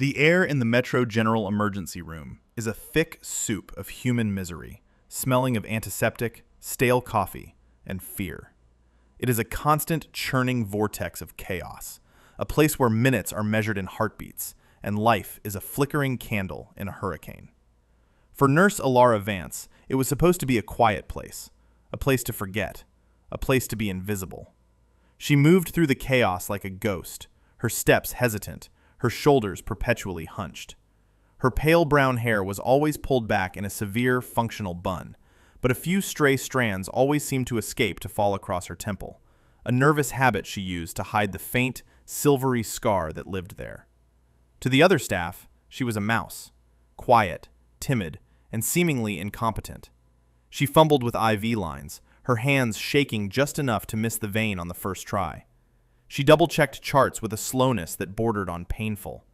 The air in the Metro General Emergency Room is a thick soup of human misery, smelling of antiseptic, stale coffee, and fear. It is a constant churning vortex of chaos, a place where minutes are measured in heartbeats, and life is a flickering candle in a hurricane. For Nurse Alara Vance, it was supposed to be a quiet place, a place to forget, a place to be invisible. She moved through the chaos like a ghost, her steps hesitant, her shoulders perpetually hunched. Her pale brown hair was always pulled back in a severe, functional bun, but a few stray strands always seemed to escape to fall across her temple, a nervous habit she used to hide the faint, silvery scar that lived there. To the other staff, she was a mouse, quiet, timid, and seemingly incompetent. She fumbled with IV lines, her hands shaking just enough to miss the vein on the first try. She double-checked charts with a slowness that bordered on painful.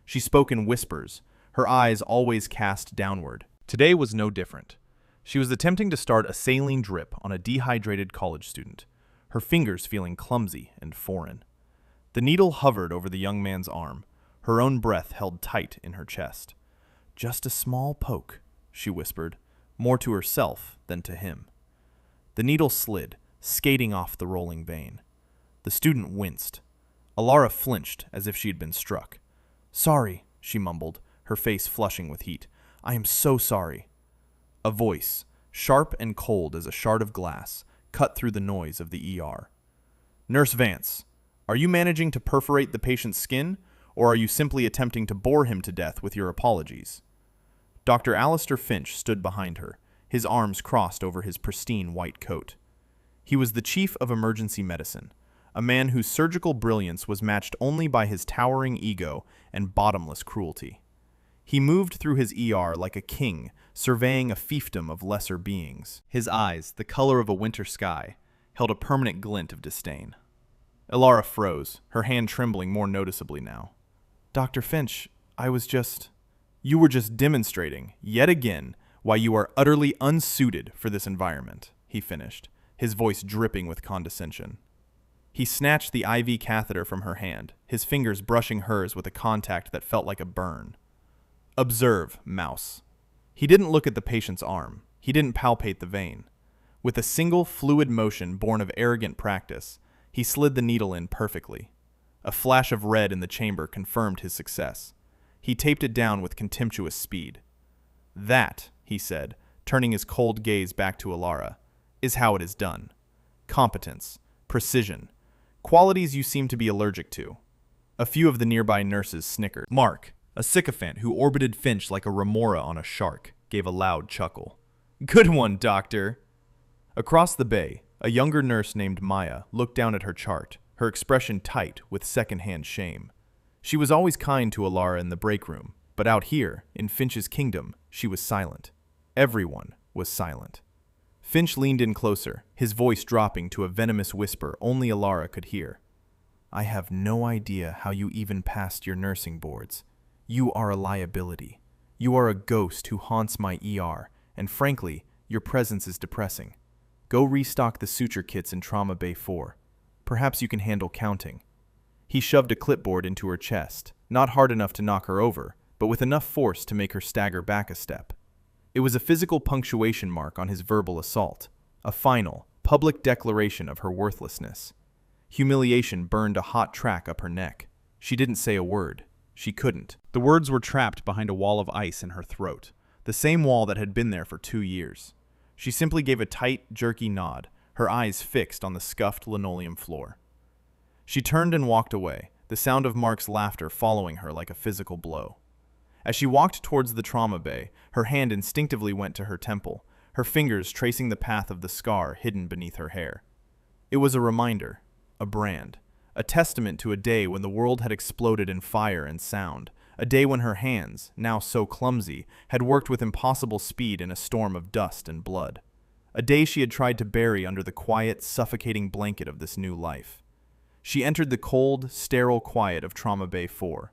She spoke in whispers, her eyes always cast downward. Today was no different. She was attempting to start a saline drip on a dehydrated college student, her fingers feeling clumsy and foreign. The needle hovered over the young man's arm, her own breath held tight in her chest. "Just a small poke," she whispered, more to herself than to him. The needle slid, skating off the rolling vein. The student winced. Alara flinched as if she had been struck. "Sorry," she mumbled, her face flushing with heat. "I am so sorry." A voice, sharp and cold as a shard of glass, cut through the noise of the ER. "Nurse Vance, are you managing to perforate the patient's skin, or are you simply attempting to bore him to death with your apologies?" Dr. Alistair Finch stood behind her, his arms crossed over his pristine white coat. He was the chief of emergency medicine, a man whose surgical brilliance was matched only by his towering ego and bottomless cruelty. He moved through his ER like a king, surveying a fiefdom of lesser beings. His eyes, the color of a winter sky, held a permanent glint of disdain. Alara froze, her hand trembling more noticeably now. "Dr. Finch, You were just demonstrating, yet again, why you are utterly unsuited for this environment," he finished, his voice dripping with condescension. He snatched the IV catheter from her hand, his fingers brushing hers with a contact that felt like a burn. "Observe, mouse." He didn't look at the patient's arm. He didn't palpate the vein. With a single fluid motion born of arrogant practice, he slid the needle in perfectly. A flash of red in the chamber confirmed his success. He taped it down with contemptuous speed. "That," he said, turning his cold gaze back to Alara, "is how it is done. Competence, precision, qualities you seem to be allergic to." A few of the nearby nurses snickered. Mark, a sycophant who orbited Finch like a remora on a shark, gave a loud chuckle. "Good one, doctor." Across the bay, a younger nurse named Maya looked down at her chart, her expression tight with secondhand shame. She was always kind to Alara in the break room, but out here, in Finch's kingdom, she was silent. Everyone was silent. Finch leaned in closer, his voice dropping to a venomous whisper only Alara could hear. "I have no idea how you even passed your nursing boards. You are a liability. You are a ghost who haunts my ER, and frankly, your presence is depressing. Go restock the suture kits in Trauma Bay 4. Perhaps you can handle counting." He shoved a clipboard into her chest, not hard enough to knock her over, but with enough force to make her stagger back a step. It was a physical punctuation mark on his verbal assault, a final, public declaration of her worthlessness. Humiliation burned a hot track up her neck. She didn't say a word. She couldn't. The words were trapped behind a wall of ice in her throat, the same wall that had been there for 2 years. She simply gave a tight, jerky nod, her eyes fixed on the scuffed linoleum floor. She turned and walked away, the sound of Mark's laughter following her like a physical blow. As she walked towards the trauma bay, her hand instinctively went to her temple, her fingers tracing the path of the scar hidden beneath her hair. It was a reminder, a brand, a testament to a day when the world had exploded in fire and sound, a day when her hands, now so clumsy, had worked with impossible speed in a storm of dust and blood. A day she had tried to bury under the quiet, suffocating blanket of this new life. She entered the cold, sterile quiet of Trauma Bay 4.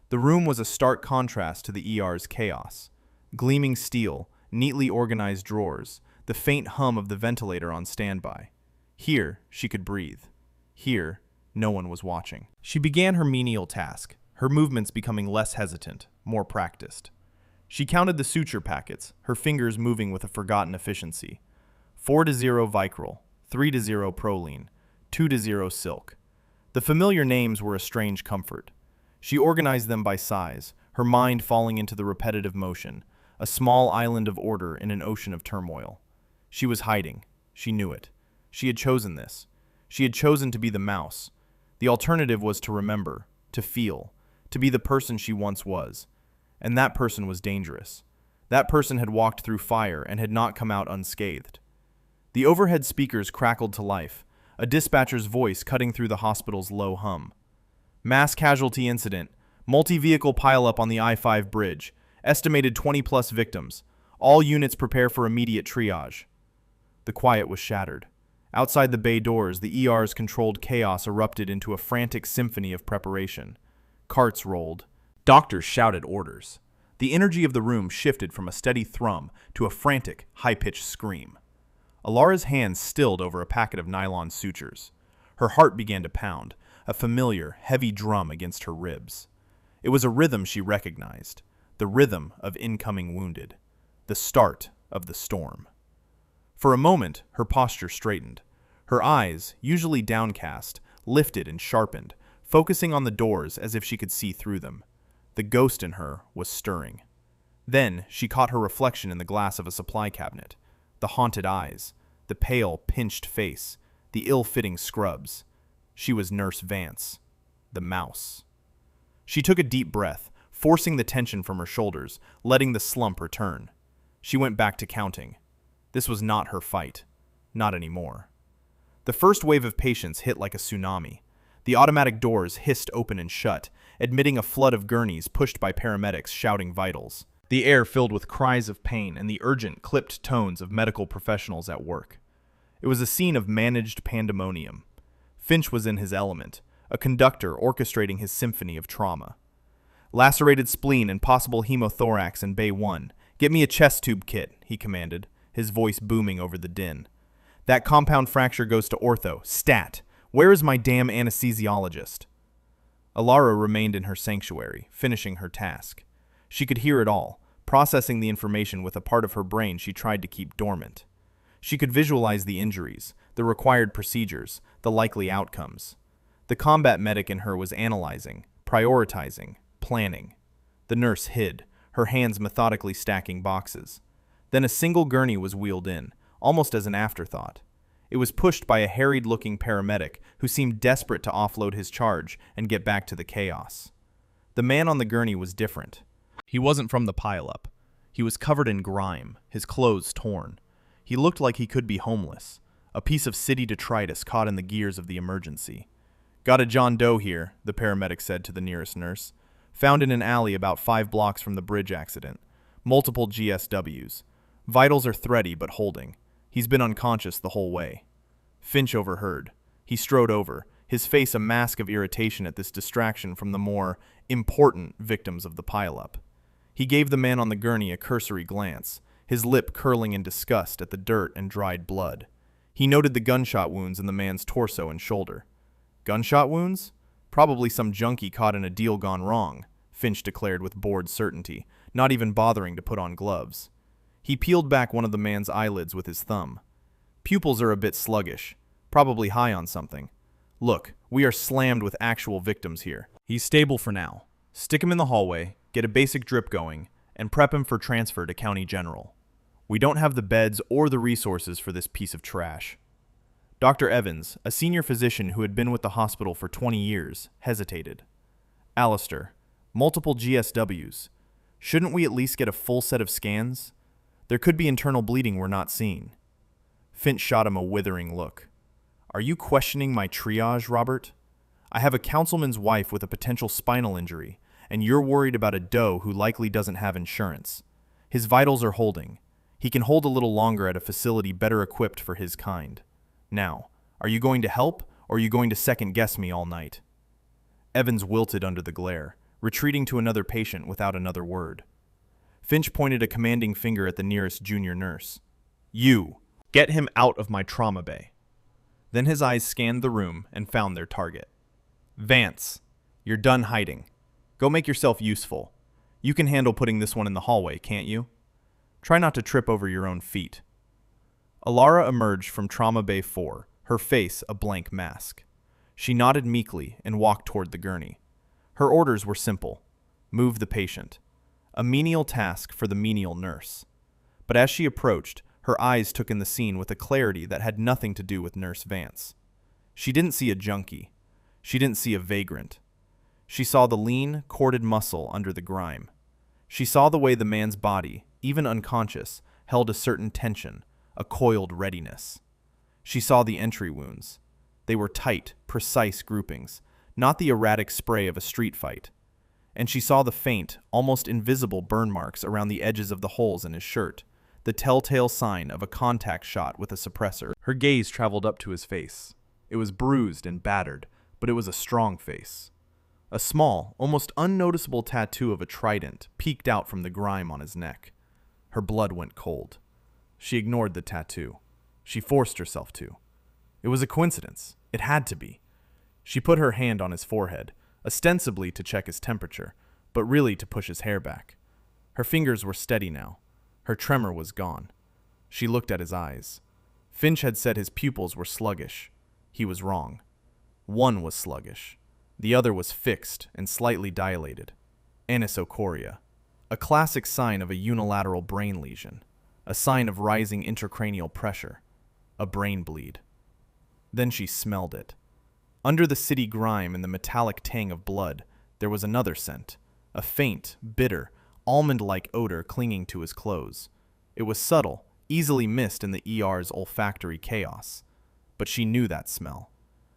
The room was a stark contrast to the ER's chaos. Gleaming steel, neatly organized drawers, the faint hum of the ventilator on standby. Here, she could breathe. Here, no one was watching. She began her menial task, her movements becoming less hesitant, more practiced. She counted the suture packets, her fingers moving with a forgotten efficiency. 4-0 Vicryl, 3-0 Proline, 2-0 Silk. The familiar names were a strange comfort. She organized them by size, her mind falling into the repetitive motion, a small island of order in an ocean of turmoil. She was hiding. She knew it. She had chosen this. She had chosen to be the mouse. The alternative was to remember, to feel, to be the person she once was. And that person was dangerous. That person had walked through fire and had not come out unscathed. The overhead speakers crackled to life, a dispatcher's voice cutting through the hospital's low hum. Mass casualty incident, multi-vehicle pileup on the I-5 bridge, estimated 20-plus victims. All units prepare for immediate triage. The quiet was shattered. Outside the bay doors, the ER's controlled chaos erupted into a frantic symphony of preparation. Carts rolled. Doctors shouted orders. The energy of the room shifted from a steady thrum to a frantic, high-pitched scream. Alara's hands stilled over a packet of nylon sutures. Her heart began to pound, a familiar, heavy drum against her ribs. It was a rhythm she recognized, the rhythm of incoming wounded, the start of the storm. For a moment, her posture straightened. Her eyes, usually downcast, lifted and sharpened, focusing on the doors as if she could see through them. The ghost in her was stirring. Then she caught her reflection in the glass of a supply cabinet. The haunted eyes, the pale, pinched face, the ill-fitting scrubs. She was Nurse Vance, the mouse. She took a deep breath, forcing the tension from her shoulders, letting the slump return. She went back to counting. This was not her fight. Not anymore. The first wave of patients hit like a tsunami. The automatic doors hissed open and shut, admitting a flood of gurneys pushed by paramedics shouting vitals. The air filled with cries of pain and the urgent, clipped tones of medical professionals at work. It was a scene of managed pandemonium. Finch was in his element, a conductor orchestrating his symphony of trauma. Lacerated spleen and possible hemothorax in Bay 1. Get me a chest tube kit, he commanded, his voice booming over the din. That compound fracture goes to ortho. Stat! Where is my damn anesthesiologist? Alara remained in her sanctuary, finishing her task. She could hear it all, processing the information with a part of her brain she tried to keep dormant. She could visualize the injuries, the required procedures, the likely outcomes. The combat medic in her was analyzing, prioritizing, planning. The nurse hid, her hands methodically stacking boxes. Then a single gurney was wheeled in, almost as an afterthought. It was pushed by a harried-looking paramedic who seemed desperate to offload his charge and get back to the chaos. The man on the gurney was different. He wasn't from the pileup. He was covered in grime, his clothes torn. He looked like he could be homeless, a piece of city detritus caught in the gears of the emergency. Got a John Doe here, the paramedic said to the nearest nurse. Found in an alley about 5 blocks from the bridge accident. Multiple GSWs. Vitals are thready but holding. He's been unconscious the whole way. Finch overheard. He strode over, his face a mask of irritation at this distraction from the more important victims of the pileup. He gave the man on the gurney a cursory glance, his lip curling in disgust at the dirt and dried blood. He noted the gunshot wounds in the man's torso and shoulder. Gunshot wounds? Probably some junkie caught in a deal gone wrong, Finch declared with bored certainty, not even bothering to put on gloves. He peeled back one of the man's eyelids with his thumb. Pupils are a bit sluggish, probably high on something. Look, we are slammed with actual victims here. He's stable for now. Stick him in the hallway, get a basic drip going, and prep him for transfer to County General. We don't have the beds or the resources for this piece of trash. Dr. Evans, a senior physician who had been with the hospital for 20 years, hesitated. Alistair, multiple GSWs. Shouldn't we at least get a full set of scans? There could be internal bleeding we're not seeing. Finch shot him a withering look. Are you questioning my triage, Robert? I have a councilman's wife with a potential spinal injury, and you're worried about a Doe who likely doesn't have insurance. His vitals are holding. He can hold a little longer at a facility better equipped for his kind. Now, are you going to help, or are you going to second-guess me all night? Evans wilted under the glare, retreating to another patient without another word. Finch pointed a commanding finger at the nearest junior nurse. You! Get him out of my trauma bay. Then his eyes scanned the room and found their target. Vance, you're done hiding. Go make yourself useful. You can handle putting this one in the hallway, can't you? Try not to trip over your own feet. Alara emerged from Trauma Bay 4, her face a blank mask. She nodded meekly and walked toward the gurney. Her orders were simple. Move the patient. A menial task for the menial nurse. But as she approached, her eyes took in the scene with a clarity that had nothing to do with Nurse Vance. She didn't see a junkie. She didn't see a vagrant. She saw the lean, corded muscle under the grime. She saw the way the man's body, even unconscious, held a certain tension, a coiled readiness. She saw the entry wounds. They were tight, precise groupings, not the erratic spray of a street fight. And she saw the faint, almost invisible burn marks around the edges of the holes in his shirt, the telltale sign of a contact shot with a suppressor. Her gaze traveled up to his face. It was bruised and battered, but it was a strong face. A small, almost unnoticeable tattoo of a trident peeked out from the grime on his neck. Her blood went cold. She ignored the tattoo. She forced herself to. It was a coincidence. It had to be. She put her hand on his forehead, ostensibly to check his temperature, but really to push his hair back. Her fingers were steady now. Her tremor was gone. She looked at his eyes. Finch had said his pupils were sluggish. He was wrong. One was sluggish. The other was fixed and slightly dilated. Anisocoria, a classic sign of a unilateral brain lesion, a sign of rising intracranial pressure, a brain bleed. Then she smelled it. Under the city grime and the metallic tang of blood, there was another scent, a faint, bitter, almond-like odor clinging to his clothes. It was subtle, easily missed in the ER's olfactory chaos. But she knew that smell.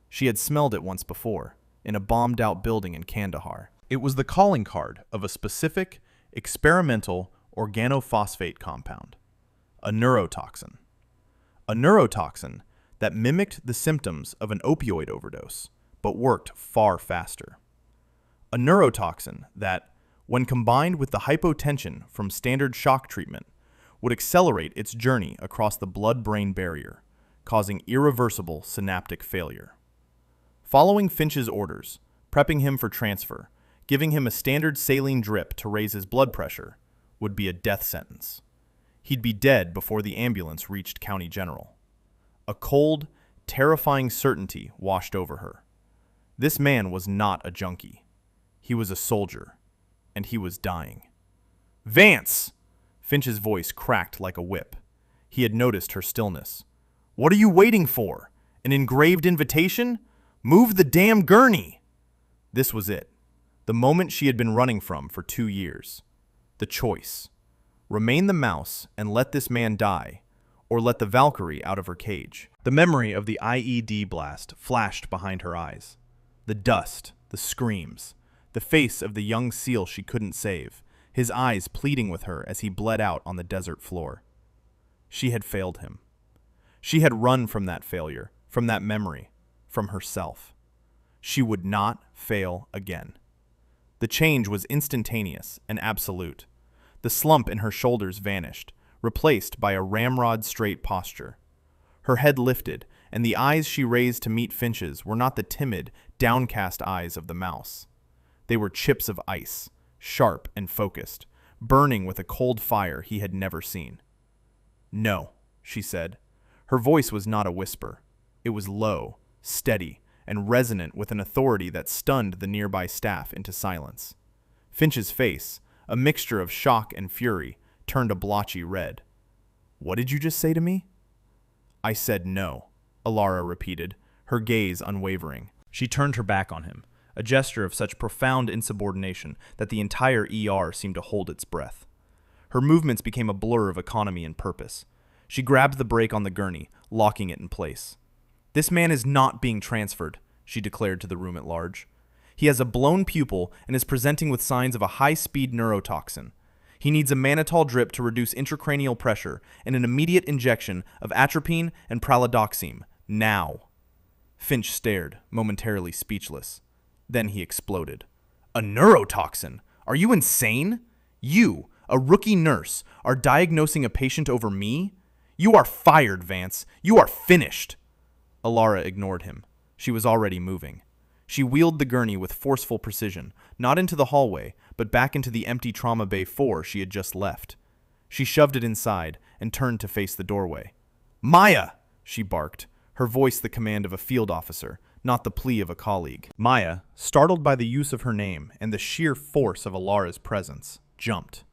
She had smelled it once before, in a bombed-out building in Kandahar. It was the calling card of a specific, experimental organophosphate compound, a neurotoxin. A neurotoxin that mimicked the symptoms of an opioid overdose, but worked far faster. A neurotoxin that, when combined with the hypotension from standard shock treatment, would accelerate its journey across the blood-brain barrier, causing irreversible synaptic failure. Following Finch's orders, prepping him for transfer, giving him a standard saline drip to raise his blood pressure, would be a death sentence. He'd be dead before the ambulance reached County General. A cold, terrifying certainty washed over her. This man was not a junkie. He was a soldier, and he was dying. "Vance!" Finch's voice cracked like a whip. He had noticed her stillness. "What are you waiting for? An engraved invitation? Move the damn gurney!" This was it. The moment she had been running from for 2 years. The choice. Remain the mouse and let this man die, or let the Valkyrie out of her cage. The memory of the IED blast flashed behind her eyes. The dust, the screams, the face of the young SEAL she couldn't save, his eyes pleading with her as he bled out on the desert floor. She had failed him. She had run from that failure, from that memory, from herself. She would not fail again. The change was instantaneous and absolute. The slump in her shoulders vanished, replaced by a ramrod-straight posture. Her head lifted, and the eyes she raised to meet Finch's were not the timid, downcast eyes of the mouse. They were chips of ice, sharp and focused, burning with a cold fire he had never seen. "No," she said. Her voice was not a whisper. It was low, steady, and resonant with an authority that stunned the nearby staff into silence. Finch's face, a mixture of shock and fury, turned a blotchy red. "What did you just say to me?" "I said no," Alara repeated, her gaze unwavering. She turned her back on him, a gesture of such profound insubordination that the entire ER seemed to hold its breath. Her movements became a blur of economy and purpose. She grabbed the brake on the gurney, locking it in place. "This man is not being transferred," she declared to the room at large. "He has a blown pupil and is presenting with signs of a high-speed neurotoxin. He needs a mannitol drip to reduce intracranial pressure and an immediate injection of atropine and pralidoxime, now." Finch stared, momentarily speechless. Then he exploded. "A neurotoxin? Are you insane? You, a rookie nurse, are diagnosing a patient over me? You are fired, Vance. You are finished." Alara ignored him. She was already moving. She wheeled the gurney with forceful precision, not into the hallway, but back into the empty trauma bay 4 she had just left. She shoved it inside and turned to face the doorway. "Maya!" she barked, her voice the command of a field officer, not the plea of a colleague. Maya, startled by the use of her name and the sheer force of Alara's presence, jumped.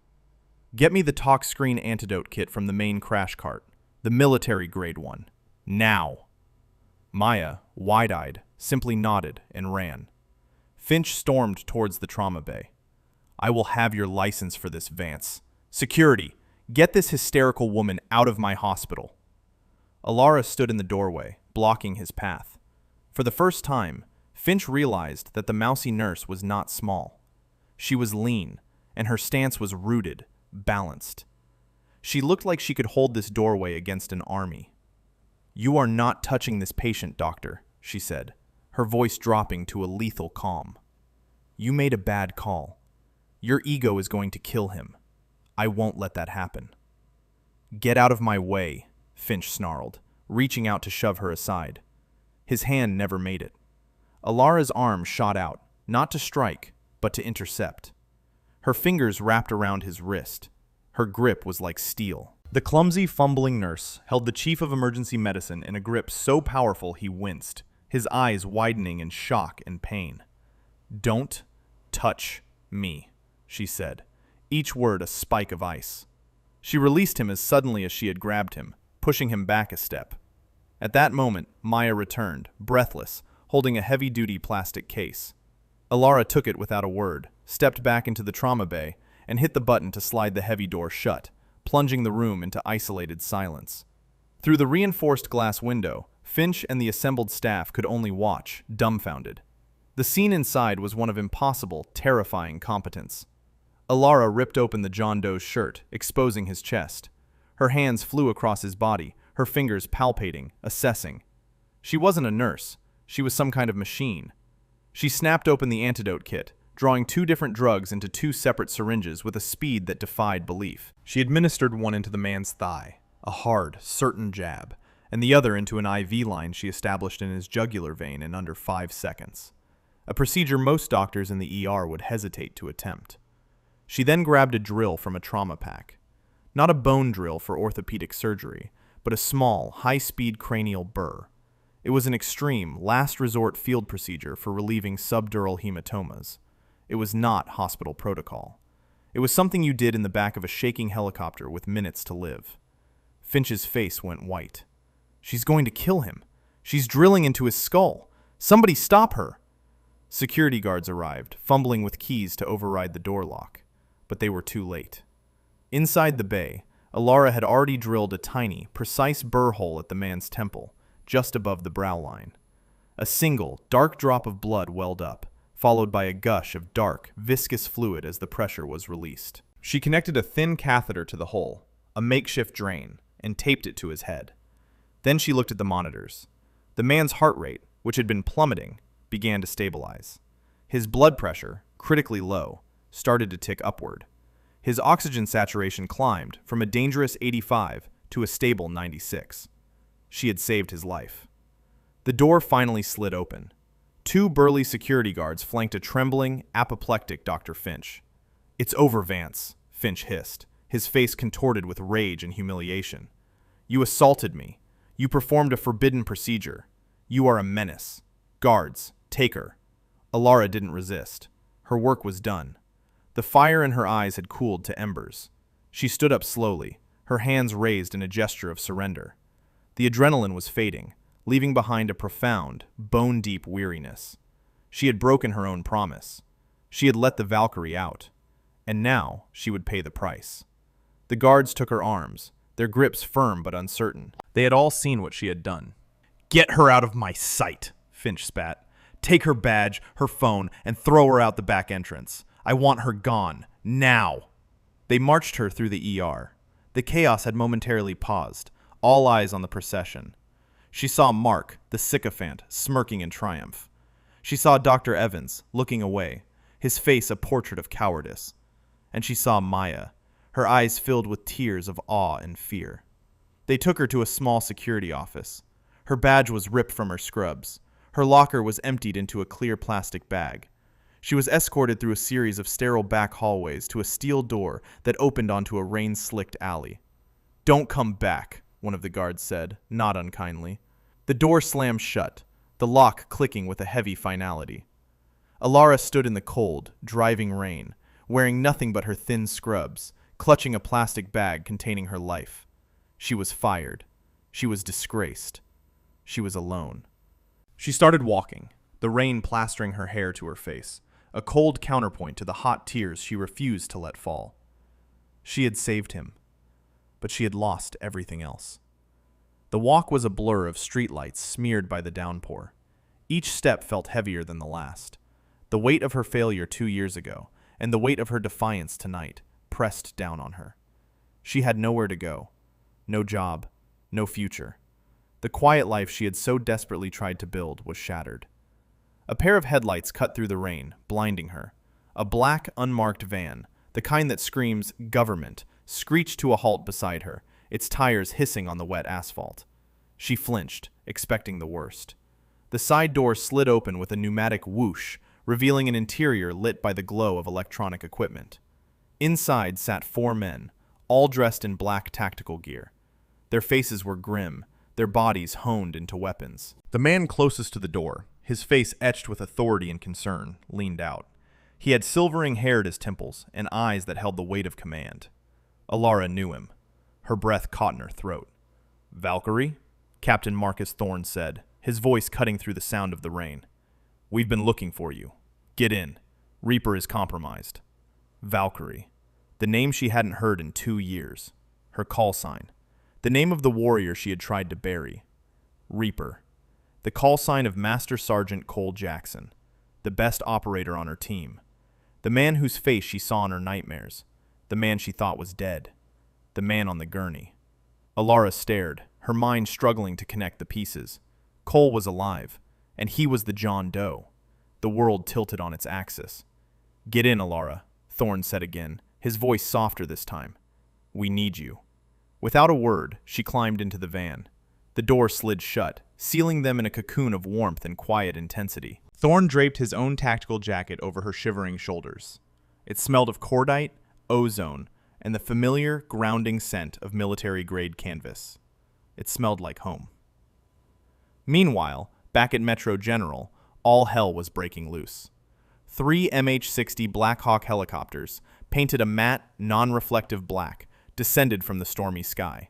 "Get me the talk screen antidote kit from the main crash cart, the military-grade one. Now!" Maya, wide-eyed, simply nodded and ran. Finch stormed towards the trauma bay. "I will have your license for this, Vance. Security, get this hysterical woman out of my hospital." Alara stood in the doorway, blocking his path. For the first time, Finch realized that the mousy nurse was not small. She was lean, and her stance was rooted, balanced. She looked like she could hold this doorway against an army. "You are not touching this patient, doctor," she said, her voice dropping to a lethal calm. "You made a bad call. Your ego is going to kill him. I won't let that happen." "Get out of my way," Finch snarled, reaching out to shove her aside. His hand never made it. Alara's arm shot out, not to strike, but to intercept. Her fingers wrapped around his wrist. Her grip was like steel. The clumsy, fumbling nurse held the chief of emergency medicine in a grip so powerful he winced, his eyes widening in shock and pain. "Don't touch me," she said, each word a spike of ice. She released him as suddenly as she had grabbed him, pushing him back a step. At that moment, Maya returned, breathless, holding a heavy-duty plastic case. Alara took it without a word, stepped back into the trauma bay, and hit the button to slide the heavy door shut, plunging the room into isolated silence. Through the reinforced glass window, Finch and the assembled staff could only watch, dumbfounded. The scene inside was one of impossible, terrifying competence. Alara ripped open the John Doe's shirt, exposing his chest. Her hands flew across his body, her fingers palpating, assessing. She wasn't a nurse. She was some kind of machine. She snapped open the antidote kit, drawing 2 different drugs into 2 separate syringes with a speed that defied belief. She administered one into the man's thigh, a hard, certain jab, and the other into an IV line she established in his jugular vein in under 5 seconds. A procedure most doctors in the ER would hesitate to attempt. She then grabbed a drill from a trauma pack. Not a bone drill for orthopedic surgery, but a small, high-speed cranial burr. It was an extreme, last-resort field procedure for relieving subdural hematomas. It was not hospital protocol. It was something you did in the back of a shaking helicopter with minutes to live. Finch's face went white. "She's going to kill him. She's drilling into his skull. Somebody stop her!" Security guards arrived, fumbling with keys to override the door lock. But they were too late. Inside the bay, Alara had already drilled a tiny, precise burr hole at the man's temple, just above the brow line. A single, dark drop of blood welled up, followed by a gush of dark, viscous fluid as the pressure was released. She connected a thin catheter to the hole, a makeshift drain, and taped it to his head. Then she looked at the monitors. The man's heart rate, which had been plummeting, began to stabilize. His blood pressure, critically low, started to tick upward. His oxygen saturation climbed from a dangerous 85 to a stable 96. She had saved his life. The door finally slid open. 2 burly security guards flanked a trembling, apoplectic Dr. Finch. "It's over, Vance," Finch hissed, his face contorted with rage and humiliation. "You assaulted me. You performed a forbidden procedure. You are a menace. Guards, take her." Alara didn't resist. Her work was done. The fire in her eyes had cooled to embers. She stood up slowly, her hands raised in a gesture of surrender. The adrenaline was fading, leaving behind a profound, bone-deep weariness. She had broken her own promise. She had let the Valkyrie out. And now she would pay the price. The guards took her arms, their grips firm but uncertain. They had all seen what she had done. "Get her out of my sight," Finch spat. "Take her badge, her phone, and throw her out the back entrance. I want her gone. Now." They marched her through the ER. The chaos had momentarily paused, all eyes on the procession. She saw Mark, the sycophant, smirking in triumph. She saw Dr. Evans, looking away, his face a portrait of cowardice. And she saw Maya, her eyes filled with tears of awe and fear. They took her to a small security office. Her badge was ripped from her scrubs. Her locker was emptied into a clear plastic bag. She was escorted through a series of sterile back hallways to a steel door that opened onto a rain-slicked alley. "Don't come back," one of the guards said, not unkindly. The door slammed shut, the lock clicking with a heavy finality. Alara stood in the cold, driving rain, wearing nothing but her thin scrubs, clutching a plastic bag containing her life. She was fired. She was disgraced. She was alone. She started walking, the rain plastering her hair to her face, a cold counterpoint to the hot tears she refused to let fall. She had saved him, but she had lost everything else. The walk was a blur of streetlights smeared by the downpour. Each step felt heavier than the last. The weight of her failure 2 years ago, and the weight of her defiance tonight, pressed down on her. She had nowhere to go. No job. No future. The quiet life she had so desperately tried to build was shattered. A pair of headlights cut through the rain, blinding her. A black, unmarked van, the kind that screams "government," screeched to a halt beside her, its tires hissing on the wet asphalt. She flinched, expecting the worst. The side door slid open with a pneumatic whoosh, revealing an interior lit by the glow of electronic equipment. Inside sat 4 men, all dressed in black tactical gear. Their faces were grim, their bodies honed into weapons. The man closest to the door, his face etched with authority and concern, leaned out. He had silvering hair at his temples and eyes that held the weight of command. Alara knew him. Her breath caught in her throat. "Valkyrie?" Captain Marcus Thorne said, his voice cutting through the sound of the rain. "We've been looking for you. Get in. Reaper is compromised." Valkyrie. The name she hadn't heard in 2 years. Her call sign. The name of the warrior she had tried to bury. Reaper. The call sign of Master Sergeant Cole Jackson, the best operator on her team. The man whose face she saw in her nightmares. The man she thought was dead. The man on the gurney. Alara stared, her mind struggling to connect the pieces. Cole was alive, and he was the John Doe. The world tilted on its axis. "Get in, Alara," Thorne said again, his voice softer this time. "We need you." Without a word, she climbed into the van. The door slid shut, sealing them in a cocoon of warmth and quiet intensity. Thorne draped his own tactical jacket over her shivering shoulders. It smelled of cordite, ozone, and the familiar, grounding scent of military-grade canvas. It smelled like home. Meanwhile, back at Metro General, all hell was breaking loose. 3 MH-60 Black Hawk helicopters, painted a matte, non-reflective black, descended from the stormy sky.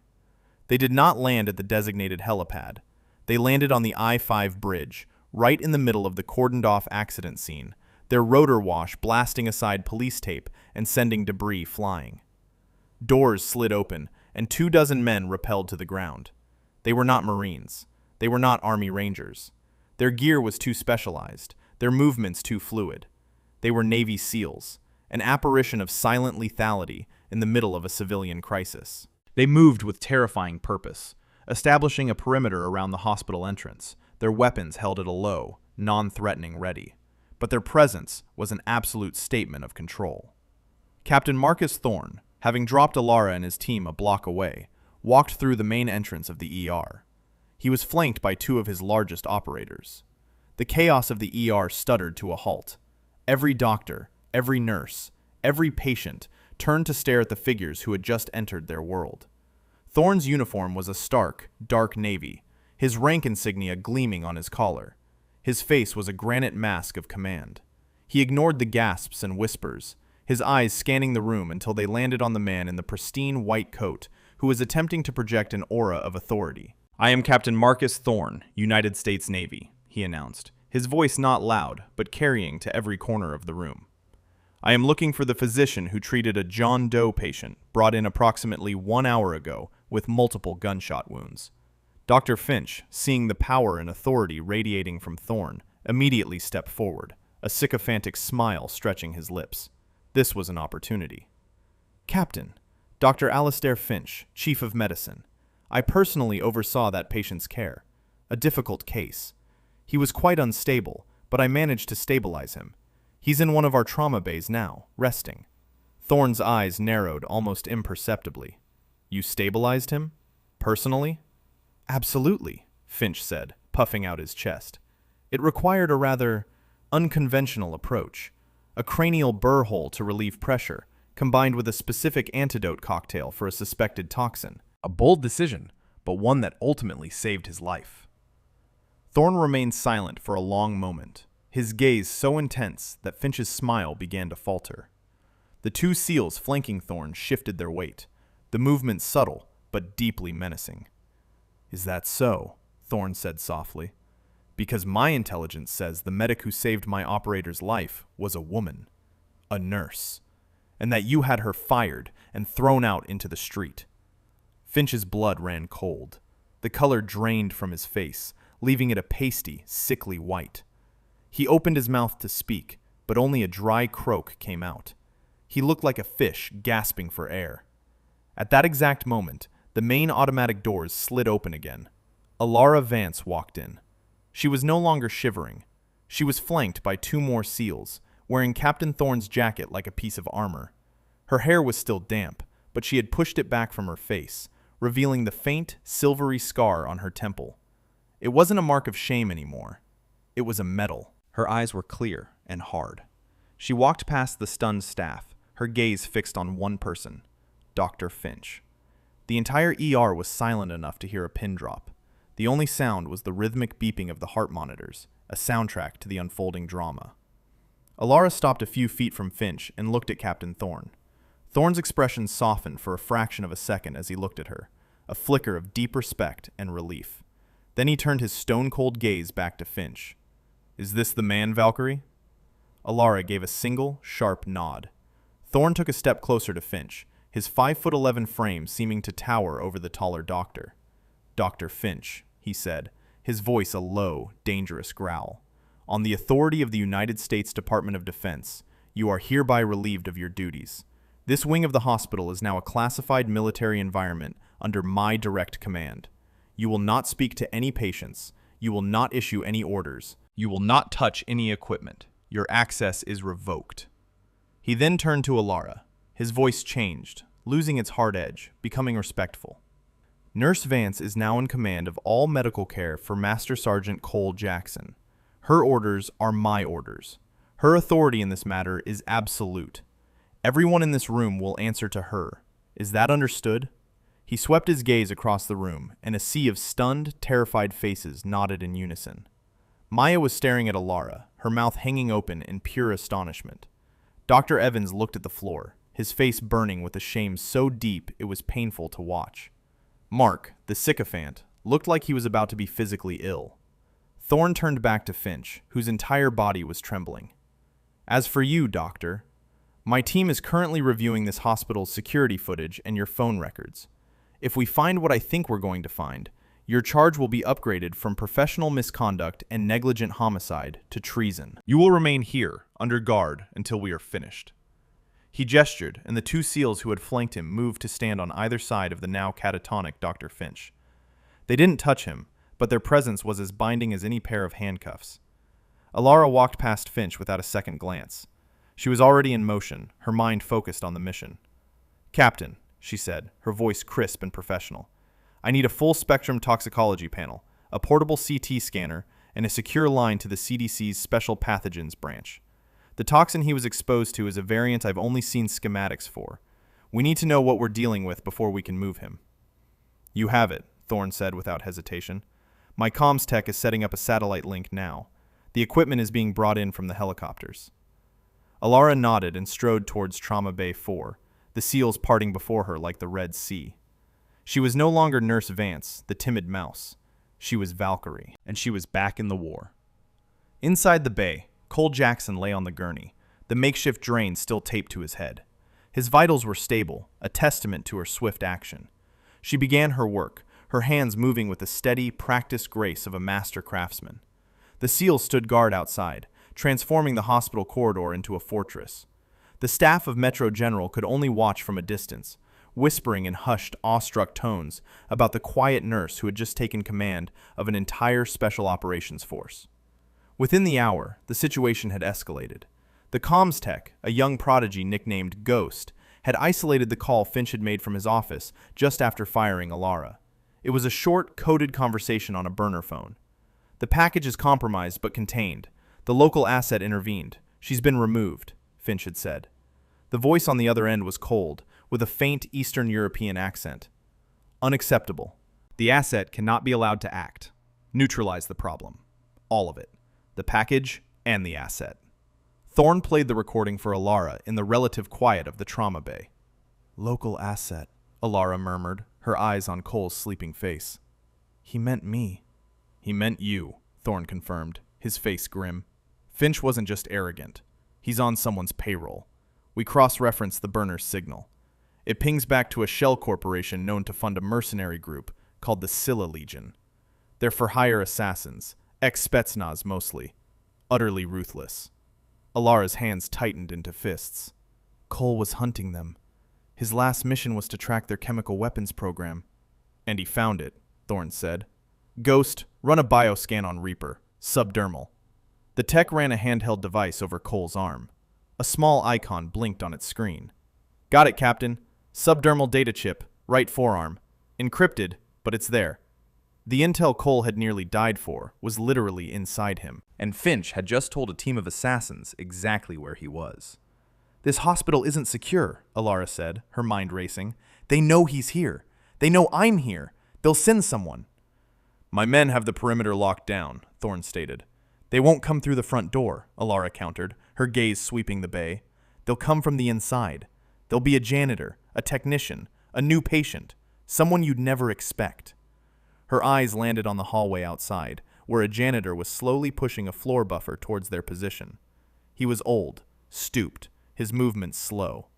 They did not land at the designated helipad. They landed on the I-5 bridge, right in the middle of the cordoned-off accident scene, their rotor wash blasting aside police tape and sending debris flying. Doors slid open, and 24 men rappelled to the ground. They were not Marines. They were not Army Rangers. Their gear was too specialized, their movements too fluid. They were Navy SEALs, an apparition of silent lethality in the middle of a civilian crisis. They moved with terrifying purpose, establishing a perimeter around the hospital entrance, their weapons held at a low, non-threatening ready. But their presence was an absolute statement of control. Captain Marcus Thorne, having dropped Alara and his team a block away, walked through the main entrance of the ER. He was flanked by 2 of his largest operators. The chaos of the ER stuttered to a halt. Every doctor, every nurse, every patient turned to stare at the figures who had just entered their world. Thorne's uniform was a stark, dark navy, his rank insignia gleaming on his collar. His face was a granite mask of command. He ignored the gasps and whispers, his eyes scanning the room until they landed on the man in the pristine white coat who was attempting to project an aura of authority. "I am Captain Marcus Thorne, United States Navy," he announced, his voice not loud, but carrying to every corner of the room. "I am looking for the physician who treated a John Doe patient brought in approximately 1 hour ago with multiple gunshot wounds." Dr. Finch, seeing the power and authority radiating from Thorne, immediately stepped forward, a sycophantic smile stretching his lips. This was an opportunity. "Captain, Dr. Alastair Finch, Chief of Medicine. I personally oversaw that patient's care. A difficult case. He was quite unstable, but I managed to stabilize him. He's in one of our trauma bays now, resting." Thorne's eyes narrowed almost imperceptibly. "You stabilized him? Personally?" "Absolutely," Finch said, puffing out his chest. It required a rather unconventional approach, a cranial burr hole to relieve pressure, combined with a specific antidote cocktail for a suspected toxin. A bold decision, but one that ultimately saved his life. Thorne remained silent for a long moment, his gaze so intense that Finch's smile began to falter. The two SEALs flanking Thorne shifted their weight, the movement subtle but deeply menacing. "Is that so?" Thorne said softly. "Because my intelligence says the medic who saved my operator's life was a woman, a nurse, and that you had her fired and thrown out into the street." Finch's blood ran cold. The color drained from his face, leaving it a pasty, sickly white. He opened his mouth to speak, but only a dry croak came out. He looked like a fish gasping for air. At that exact moment, the main automatic doors slid open again. Alara Vance walked in. She was no longer shivering. She was flanked by two more SEALs, wearing Captain Thorne's jacket like a piece of armor. Her hair was still damp, but she had pushed it back from her face, revealing the faint, silvery scar on her temple. It wasn't a mark of shame anymore. It was a medal. Her eyes were clear and hard. She walked past the stunned staff, her gaze fixed on one person, Dr. Finch. The entire ER was silent enough to hear a pin drop. The only sound was the rhythmic beeping of the heart monitors, a soundtrack to the unfolding drama. Alara stopped a few feet from Finch and looked at Captain Thorne. Thorne's expression softened for a fraction of a second as he looked at her, a flicker of deep respect and relief. Then he turned his stone-cold gaze back to Finch. "Is this the man, Valkyrie?" Alara gave a single, sharp nod. Thorne took a step closer to Finch, his 5'11" frame seeming to tower over the taller doctor. "Dr. Finch," he said, his voice a low, dangerous growl. "On the authority of the United States Department of Defense, you are hereby relieved of your duties. This wing of the hospital is now a classified military environment under my direct command. You will not speak to any patients. You will not issue any orders. You will not touch any equipment. Your access is revoked." He then turned to Alara. His voice changed, losing its hard edge, becoming respectful. "Nurse Vance is now in command of all medical care for Master Sergeant Cole Jackson. Her orders are my orders. Her authority in this matter is absolute. Everyone in this room will answer to her. Is that understood?" He swept his gaze across the room, and a sea of stunned, terrified faces nodded in unison. Maya was staring at Alara, her mouth hanging open in pure astonishment. Dr. Evans looked at the floor, his face burning with a shame so deep it was painful to watch. Mark, the sycophant, looked like he was about to be physically ill. Thorne turned back to Finch, whose entire body was trembling. "As for you, Doctor, my team is currently reviewing this hospital's security footage and your phone records. If we find what I think we're going to find, your charge will be upgraded from professional misconduct and negligent homicide to treason. You will remain here, under guard, until we are finished." He gestured, and the two SEALs who had flanked him moved to stand on either side of the now catatonic Dr. Finch. They didn't touch him, but their presence was as binding as any pair of handcuffs. Alara walked past Finch without a second glance. She was already in motion, her mind focused on the mission. "Captain," she said, her voice crisp and professional, "I need a full-spectrum toxicology panel, a portable CT scanner, and a secure line to the CDC's Special Pathogens branch. The toxin he was exposed to is a variant I've only seen schematics for. We need to know what we're dealing with before we can move him." "You have it," Thorne said without hesitation. "My comms tech is setting up a satellite link now. The equipment is being brought in from the helicopters." Alara nodded and strode towards Trauma Bay 4, the SEALs parting before her like the Red Sea. She was no longer Nurse Vance, the timid mouse. She was Valkyrie, and she was back in the war. Inside the bay, Cole Jackson lay on the gurney, the makeshift drain still taped to his head. His vitals were stable, a testament to her swift action. She began her work, her hands moving with the steady, practiced grace of a master craftsman. The SEALs stood guard outside, transforming the hospital corridor into a fortress. The staff of Metro General could only watch from a distance, whispering in hushed, awestruck tones about the quiet nurse who had just taken command of an entire special operations force. Within the hour, the situation had escalated. The comms tech, a young prodigy nicknamed Ghost, had isolated the call Finch had made from his office just after firing Alara. It was a short, coded conversation on a burner phone. The package is compromised but contained. The local asset intervened. She's been removed, Finch had said. The voice on the other end was cold, with a faint Eastern European accent. Unacceptable. The asset cannot be allowed to act. Neutralize the problem. All of it. The package and the asset. Thorne played the recording for Alara in the relative quiet of the trauma bay. Local asset, Alara murmured, her eyes on Cole's sleeping face. He meant me. He meant you, Thorne confirmed, his face grim. Finch wasn't just arrogant. He's on someone's payroll. We cross-referenced the burner's signal. It pings back to a shell corporation known to fund a mercenary group called the Scylla Legion. They're for-hire assassins, ex-Spetsnaz mostly, utterly ruthless. Alara's hands tightened into fists. Cole was hunting them. His last mission was to track their chemical weapons program. And he found it, Thorne said. Ghost, run a bioscan on Reaper, subdermal. The tech ran a handheld device over Cole's arm. A small icon blinked on its screen. Got it, Captain. Subdermal data chip, right forearm. Encrypted, but it's there. The intel Cole had nearly died for was literally inside him, and Finch had just told a team of assassins exactly where he was. This hospital isn't secure, Alara said, her mind racing. They know he's here. They know I'm here. They'll send someone. My men have the perimeter locked down, Thorne stated. They won't come through the front door, Alara countered, her gaze sweeping the bay. They'll come from the inside. There'll be a janitor, a technician, a new patient, someone you'd never expect. Her eyes landed on the hallway outside, where a janitor was slowly pushing a floor buffer towards their position. He was old, stooped, his movements slow.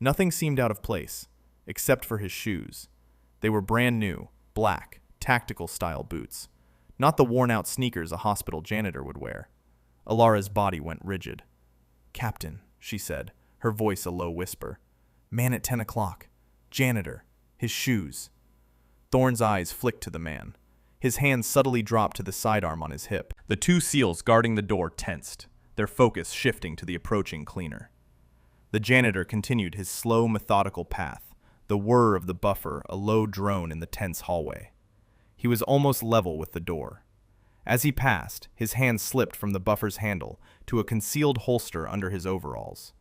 Nothing seemed out of place, except for his shoes. They were brand new, black, tactical-style boots, not the worn-out sneakers a hospital janitor would wear. Alara's body went rigid. Captain, she said, her voice a low whisper. Man at 10 o'clock. Janitor. His shoes. Thorne's eyes flicked to the man. His hand subtly dropped to the sidearm on his hip. The two SEALs guarding the door tensed, their focus shifting to the approaching cleaner. The janitor continued his slow, methodical path, the whir of the buffer a low drone in the tense hallway. He was almost level with the door. As he passed, his hand slipped from the buffer's handle to a concealed holster under his overalls.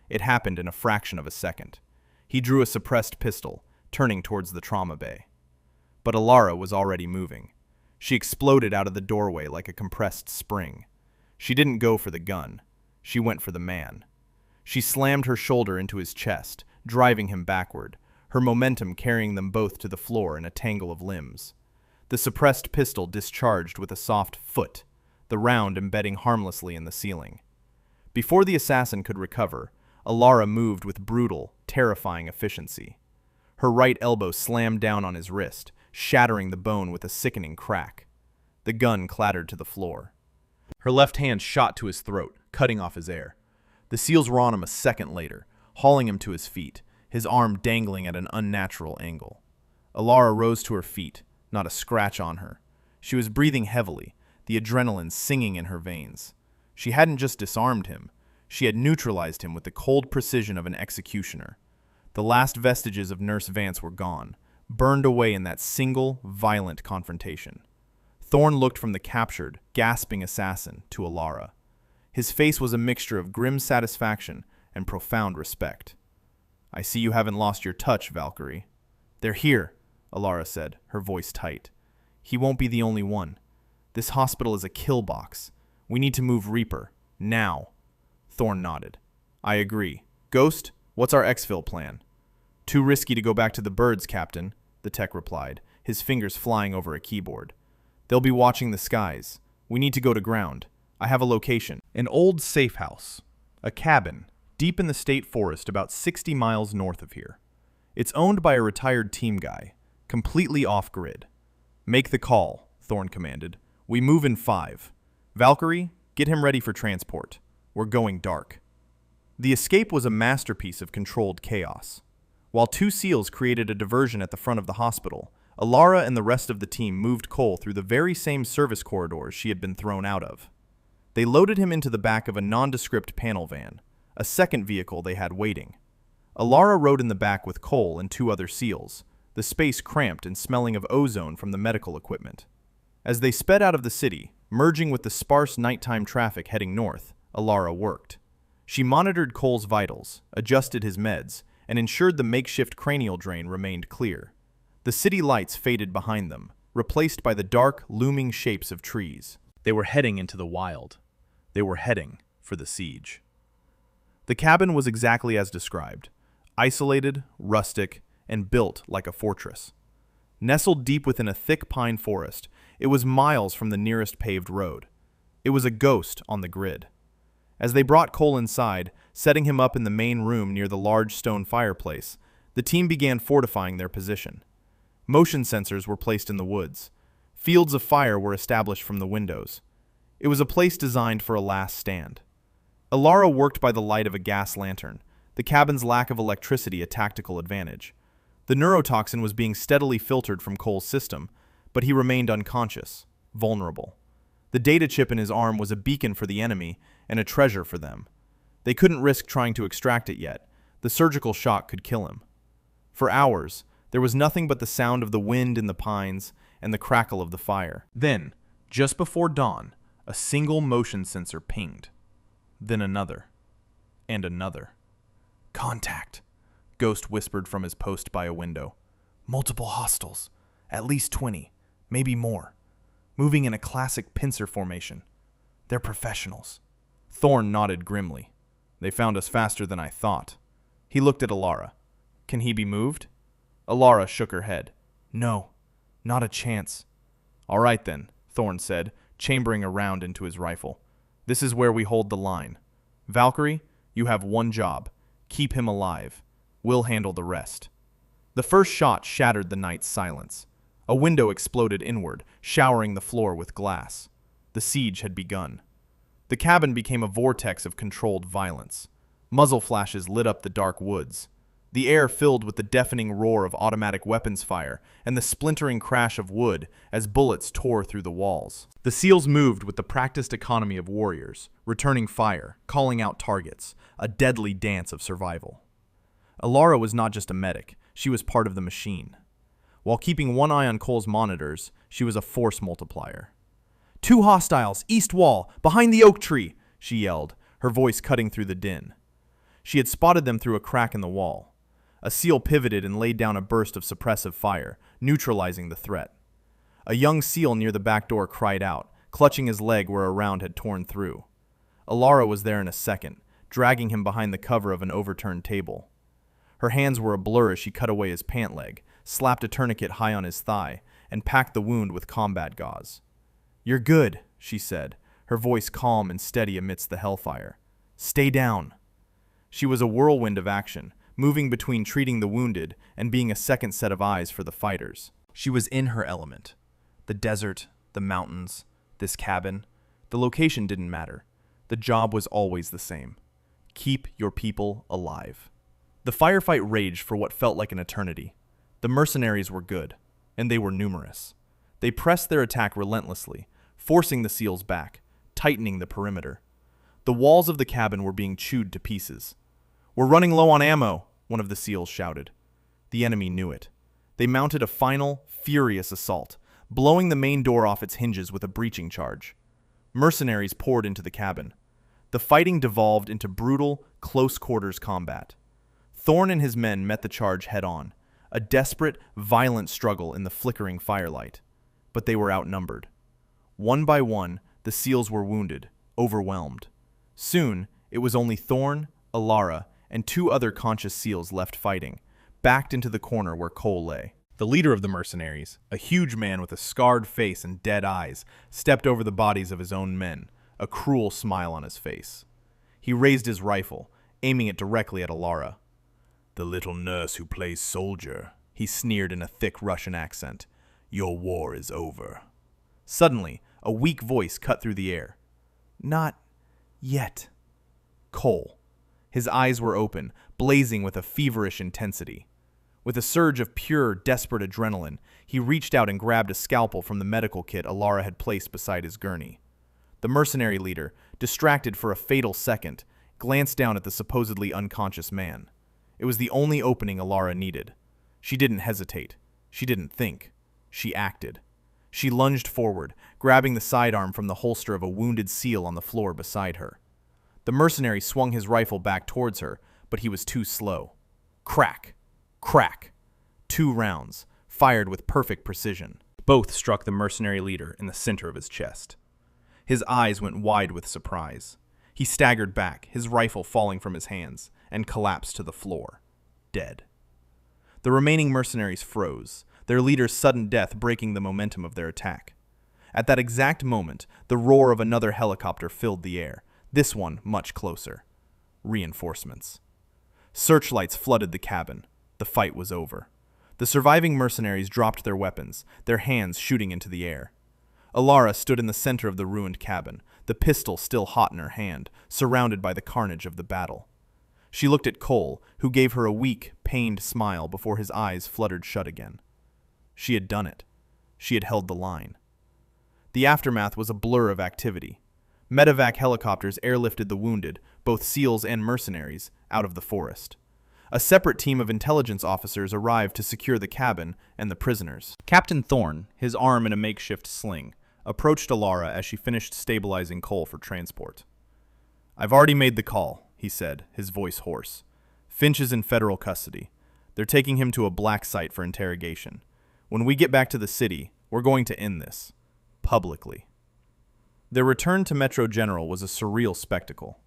It happened in a fraction of a second. He drew a suppressed pistol, turning towards the trauma bay. But Alara was already moving. She exploded out of the doorway like a compressed spring. She didn't go for the gun. She went for the man. She slammed her shoulder into his chest, driving him backward, her momentum carrying them both to the floor in a tangle of limbs. The suppressed pistol discharged with a soft foot, the round embedding harmlessly in the ceiling. Before the assassin could recover, Alara moved with brutal, terrifying efficiency. Her right elbow slammed down on his wrist, shattering the bone with a sickening crack. The gun clattered to the floor. Her left hand shot to his throat, cutting off his air. The SEALs were on him a second later, hauling him to his feet, his arm dangling at an unnatural angle. Alara rose to her feet, not a scratch on her. She was breathing heavily, the adrenaline singing in her veins. She hadn't just disarmed him. She had neutralized him with the cold precision of an executioner. The last vestiges of Nurse Vance were gone, burned away in that single, violent confrontation. Thorne looked from the captured, gasping assassin to Alara. His face was a mixture of grim satisfaction and profound respect. I see you haven't lost your touch, Valkyrie. They're here, Alara said, her voice tight. He won't be the only one. This hospital is a kill box. We need to move Reaper. Now. Thorne nodded. I agree. Ghost, what's our exfil plan? Too risky to go back to the birds, Captain, the tech replied, his fingers flying over a keyboard. They'll be watching the skies. We need to go to ground. I have a location. An old safe house. A cabin, deep in the state forest about 60 miles north of here. It's owned by a retired team guy, completely off-grid. Make the call, Thorne commanded. We move in 5. Valkyrie, get him ready for transport. We're going dark. The escape was a masterpiece of controlled chaos. While two SEALs created a diversion at the front of the hospital, Alara and the rest of the team moved Cole through the very same service corridors she had been thrown out of. They loaded him into the back of a nondescript panel van, a second vehicle they had waiting. Alara rode in the back with Cole and 2 other SEALs, the space cramped and smelling of ozone from the medical equipment. As they sped out of the city, Merging with the sparse nighttime traffic heading north, Alara worked. She monitored Cole's vitals, adjusted his meds, and ensured the makeshift cranial drain remained clear. The city lights faded behind them, replaced by the dark, looming shapes of trees. They were heading into the wild. They were heading for the siege. The cabin was exactly as described, isolated, rustic, and built like a fortress. Nestled deep within a thick pine forest, it was miles from the nearest paved road. It was a ghost on the grid. As they brought Cole inside, setting him up in the main room near the large stone fireplace, the team began fortifying their position. Motion sensors were placed in the woods. Fields of fire were established from the windows. It was a place designed for a last stand. Alara worked by the light of a gas lantern, the cabin's lack of electricity a tactical advantage. The neurotoxin was being steadily filtered from Cole's system, but he remained unconscious, vulnerable. The data chip in his arm was a beacon for the enemy and a treasure for them. They couldn't risk trying to extract it yet. The surgical shock could kill him. For hours, there was nothing but the sound of the wind in the pines and the crackle of the fire. Then, just before dawn, a single motion sensor pinged. Then another. And another. "Contact," Ghost whispered from his post by a window. "Multiple hostiles. At least 20, maybe more. Moving in a classic pincer formation. They're professionals." Thorn nodded grimly. "They found us faster than I thought." He looked at Alara. "Can he be moved?" Alara shook her head. "No, not a chance." "All right then," Thorn said, chambering a round into his rifle. "This is where we hold the line. Valkyrie, you have one job. Keep him alive. We'll handle the rest." The first shot shattered the night's silence. A window exploded inward, showering the floor with glass. The siege had begun. The cabin became a vortex of controlled violence. Muzzle flashes lit up the dark woods. The air filled with the deafening roar of automatic weapons fire and the splintering crash of wood as bullets tore through the walls. The SEALs moved with the practiced economy of warriors, returning fire, calling out targets, a deadly dance of survival. Alara was not just a medic, she was part of the machine. While keeping one eye on Cole's monitors, she was a force multiplier. "Two hostiles, east wall, behind the oak tree," she yelled, her voice cutting through the din. She had spotted them through a crack in the wall. A SEAL pivoted and laid down a burst of suppressive fire, neutralizing the threat. A young SEAL near the back door cried out, clutching his leg where a round had torn through. Alara was there in a second, dragging him behind the cover of an overturned table. Her hands were a blur as she cut away his pant leg, slapped a tourniquet high on his thigh, and packed the wound with combat gauze. "You're good," she said, her voice calm and steady amidst the hellfire. "Stay down." She was a whirlwind of action, moving between treating the wounded and being a second set of eyes for the fighters. She was in her element. The desert, the mountains, this cabin. The location didn't matter. The job was always the same. Keep your people alive. The firefight raged for what felt like an eternity. The mercenaries were good, and they were numerous. They pressed their attack relentlessly, forcing the SEALs back, tightening the perimeter. The walls of the cabin were being chewed to pieces. "We're running low on ammo," one of the SEALs shouted. The enemy knew it. They mounted a final, furious assault, blowing the main door off its hinges with a breaching charge. Mercenaries poured into the cabin. The fighting devolved into brutal, close-quarters combat. Thorn and his men met the charge head-on, a desperate, violent struggle in the flickering firelight. But they were outnumbered. One by one, the SEALs were wounded, overwhelmed. Soon, it was only Thorn, Alara, and two other conscious SEALs left fighting, backed into the corner where Cole lay. The leader of the mercenaries, a huge man with a scarred face and dead eyes, stepped over the bodies of his own men, a cruel smile on his face. He raised his rifle, aiming it directly at Alara. "The little nurse who plays soldier," he sneered in a thick Russian accent. "Your war is over." Suddenly, a weak voice cut through the air. "Not yet." Cole. His eyes were open, blazing with a feverish intensity. With a surge of pure, desperate adrenaline, he reached out and grabbed a scalpel from the medical kit Alara had placed beside his gurney. The mercenary leader, distracted for a fatal second, glanced down at the supposedly unconscious man. It was the only opening Alara needed. She didn't hesitate. She didn't think. She acted. She lunged forward, grabbing the sidearm from the holster of a wounded SEAL on the floor beside her. The mercenary swung his rifle back towards her, but he was too slow. Crack! Crack! 2 rounds, fired with perfect precision. Both struck the mercenary leader in the center of his chest. His eyes went wide with surprise. He staggered back, his rifle falling from his hands, and collapsed to the floor, dead. The remaining mercenaries froze, their leader's sudden death breaking the momentum of their attack. At that exact moment, the roar of another helicopter filled the air, this one much closer. Reinforcements. Searchlights flooded the cabin. The fight was over. The surviving mercenaries dropped their weapons, their hands shooting into the air. Alara stood in the center of the ruined cabin, the pistol still hot in her hand, surrounded by the carnage of the battle. She looked at Cole, who gave her a weak, pained smile before his eyes fluttered shut again. She had done it. She had held the line. The aftermath was a blur of activity. Medevac helicopters airlifted the wounded, both SEALs and mercenaries, out of the forest. A separate team of intelligence officers arrived to secure the cabin and the prisoners. Captain Thorne, his arm in a makeshift sling, approached Alara as she finished stabilizing Cole for transport. "I've already made the call," he said, his voice hoarse. "Finch is in federal custody. They're taking him to a black site for interrogation. When we get back to the city, we're going to end this. Publicly." Their return to Metro General was a surreal spectacle.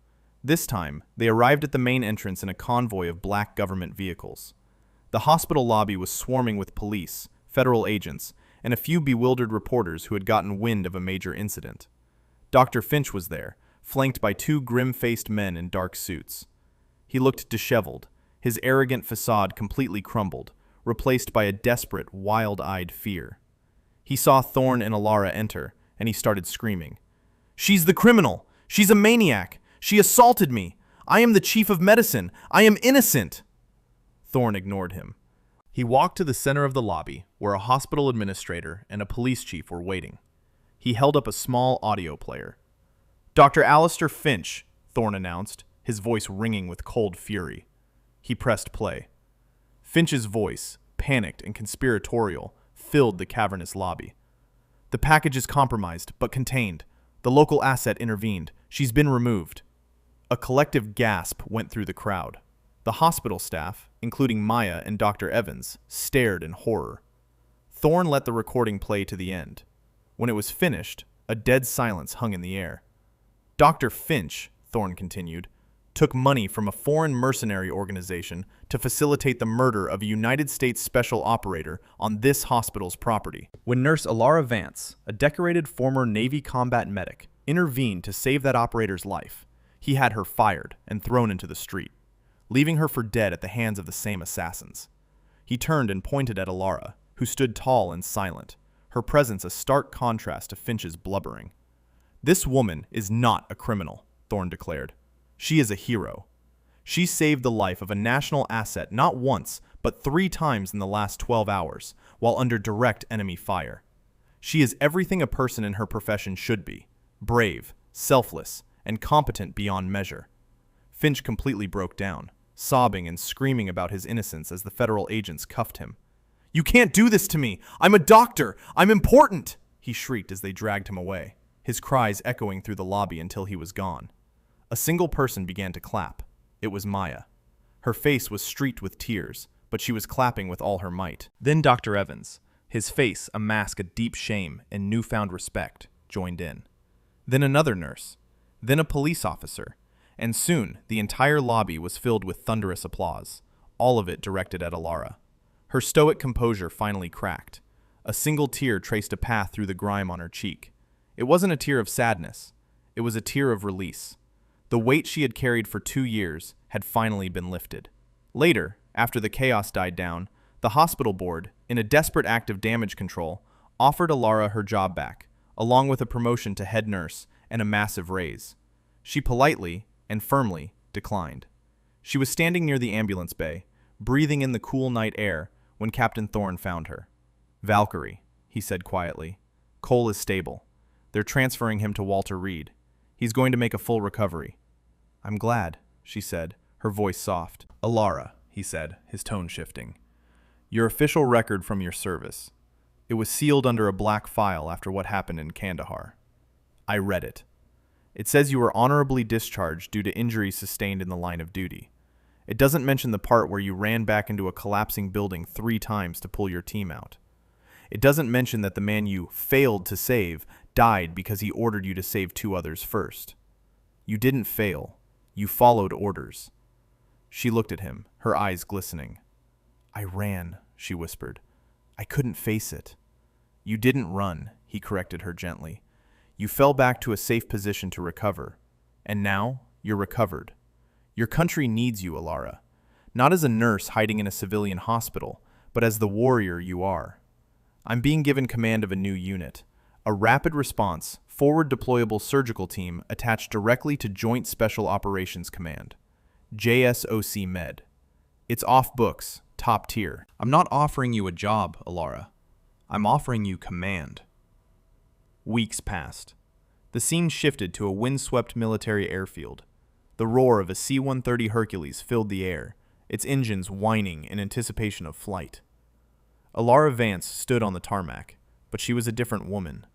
This time, they arrived at the main entrance in a convoy of black government vehicles. The hospital lobby was swarming with police, federal agents, and a few bewildered reporters who had gotten wind of a major incident. Dr. Finch was there, flanked by 2 grim-faced men in dark suits. He looked disheveled, his arrogant facade completely crumbled, replaced by a desperate, wild-eyed fear. He saw Thorne and Alara enter, and he started screaming. "She's the criminal! She's a maniac! She assaulted me! I am the chief of medicine! I am innocent!" Thorne ignored him. He walked to the center of the lobby, where a hospital administrator and a police chief were waiting. He held up a small audio player. "Dr. Alistair Finch," Thorne announced, his voice ringing with cold fury. He pressed play. Finch's voice, panicked and conspiratorial, filled the cavernous lobby. "The package is compromised, but contained. The local asset intervened. She's been removed." A collective gasp went through the crowd. The hospital staff, including Maya and Dr. Evans, stared in horror. Thorne let the recording play to the end. When it was finished, a dead silence hung in the air. "Dr. Finch," Thorne continued, "took money from a foreign mercenary organization to facilitate the murder of a United States special operator on this hospital's property. When Nurse Alara Vance, a decorated former Navy combat medic, intervened to save that operator's life, he had her fired and thrown into the street, leaving her for dead at the hands of the same assassins." He turned and pointed at Alara, who stood tall and silent, her presence a stark contrast to Finch's blubbering. "This woman is not a criminal," Thorne declared. "She is a hero. She saved the life of a national asset not once, but 3 times in the last 12 hours, while under direct enemy fire. She is everything a person in her profession should be: brave, selfless, and competent beyond measure." Finch completely broke down, sobbing and screaming about his innocence as the federal agents cuffed him. "You can't do this to me! I'm a doctor! I'm important!" he shrieked as they dragged him away, his cries echoing through the lobby until he was gone. A single person began to clap. It was Maya. Her face was streaked with tears, but she was clapping with all her might. Then Dr. Evans, his face a mask of deep shame and newfound respect, joined in. Then another nurse. Then a police officer. And soon the entire lobby was filled with thunderous applause, all of it directed at Alara. Her stoic composure finally cracked. A single tear traced a path through the grime on her cheek. It wasn't a tear of sadness. It was a tear of release. The weight she had carried for 2 years had finally been lifted. Later, after the chaos died down, the hospital board, in a desperate act of damage control, offered Alara her job back, along with a promotion to head nurse and a massive raise. She politely and firmly declined. She was standing near the ambulance bay, breathing in the cool night air, when Captain Thorne found her. "Valkyrie," he said quietly. "Cole is stable. They're transferring him to Walter Reed. He's going to make a full recovery." "I'm glad," she said, her voice soft. "Alara," he said, his tone shifting. "Your official record from your service. It was sealed under a black file after what happened in Kandahar. I read it. It says you were honorably discharged due to injuries sustained in the line of duty. It doesn't mention the part where you ran back into a collapsing building 3 times to pull your team out. It doesn't mention that the man you failed to save died because he ordered you to save 2 others first. You didn't fail. You followed orders. She looked at him, her eyes glistening. I ran, she whispered. I couldn't face it. You didn't run, he corrected her gently. You fell back to a safe position to recover. And now, you're recovered. Your country needs you, Alara. Not as a nurse hiding in a civilian hospital, but as the warrior you are. I'm being given command of a new unit, a rapid response, forward deployable surgical team attached directly to Joint Special Operations Command, JSOC Med. It's off books, top tier. I'm not offering you a job, Alara. I'm offering you command. Weeks passed. The scene shifted to a windswept military airfield. The roar of a C-130 Hercules filled the air, its engines whining in anticipation of flight. Alara Vance stood on the tarmac, but she was a different woman.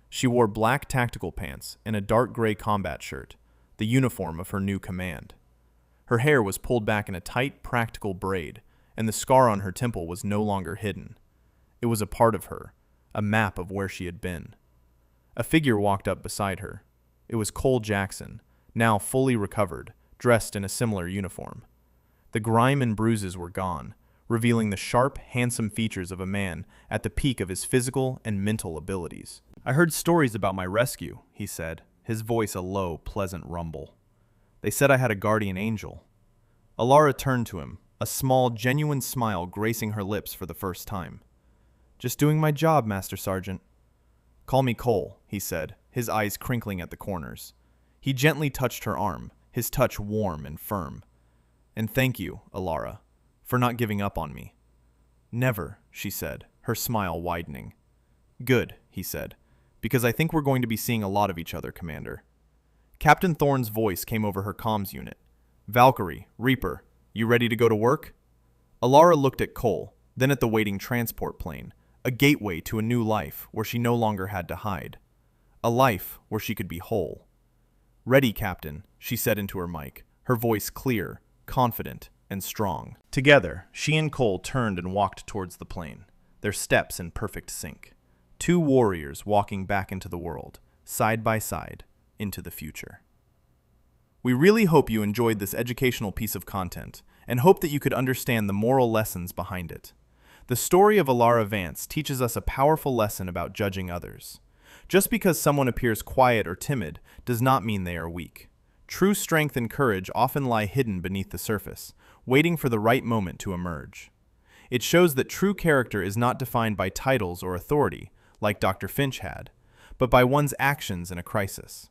She wore black tactical pants and a dark gray combat shirt, the uniform of her new command. Her hair was pulled back in a tight, practical braid, and the scar on her temple was no longer hidden. It was a part of her, a map of where she had been. A figure walked up beside her. It was Cole Jackson, now fully recovered, dressed in a similar uniform. The grime and bruises were gone, revealing the sharp, handsome features of a man at the peak of his physical and mental abilities. I heard stories about my rescue, he said, his voice a low, pleasant rumble. They said I had a guardian angel. Alara turned to him, a small, genuine smile gracing her lips for the first time. Just doing my job, Master Sergeant. Call me Cole, he said, his eyes crinkling at the corners. He gently touched her arm, his touch warm and firm. And thank you, Alara, for not giving up on me. Never, she said, her smile widening. Good, he said, because I think we're going to be seeing a lot of each other, Commander. Captain Thorne's voice came over her comms unit. Valkyrie, Reaper, you ready to go to work? Alara looked at Cole, then at the waiting transport plane, a gateway to a new life where she no longer had to hide. A life where she could be whole. Ready, Captain, she said into her mic, her voice clear, confident, and strong. Together, she and Cole turned and walked towards the plane, their steps in perfect sync. 2 warriors walking back into the world, side by side, into the future. We really hope you enjoyed this educational piece of content, and hope that you could understand the moral lessons behind it. The story of Alara Vance teaches us a powerful lesson about judging others. Just because someone appears quiet or timid does not mean they are weak. True strength and courage often lie hidden beneath the surface, waiting for the right moment to emerge. It shows that true character is not defined by titles or authority, like Dr. Finch had, but by one's actions in a crisis.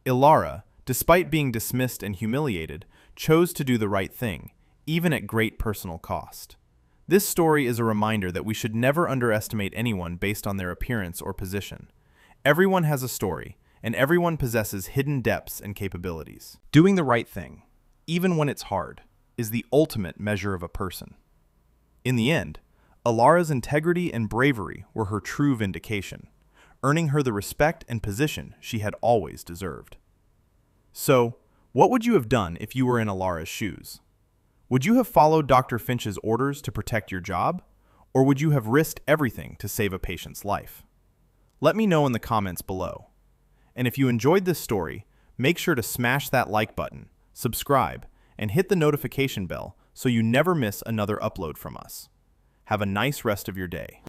Alara, despite being dismissed and humiliated, chose to do the right thing, even at great personal cost. This story is a reminder that we should never underestimate anyone based on their appearance or position. Everyone has a story, and everyone possesses hidden depths and capabilities. Doing the right thing, even when it's hard, is the ultimate measure of a person. In the end, Alara's integrity and bravery were her true vindication, earning her the respect and position she had always deserved. So, what would you have done if you were in Alara's shoes? Would you have followed Dr. Finch's orders to protect your job, or would you have risked everything to save a patient's life? Let me know in the comments below. And if you enjoyed this story, make sure to smash that like button, subscribe, and hit the notification bell so you never miss another upload from us. Have a nice rest of your day.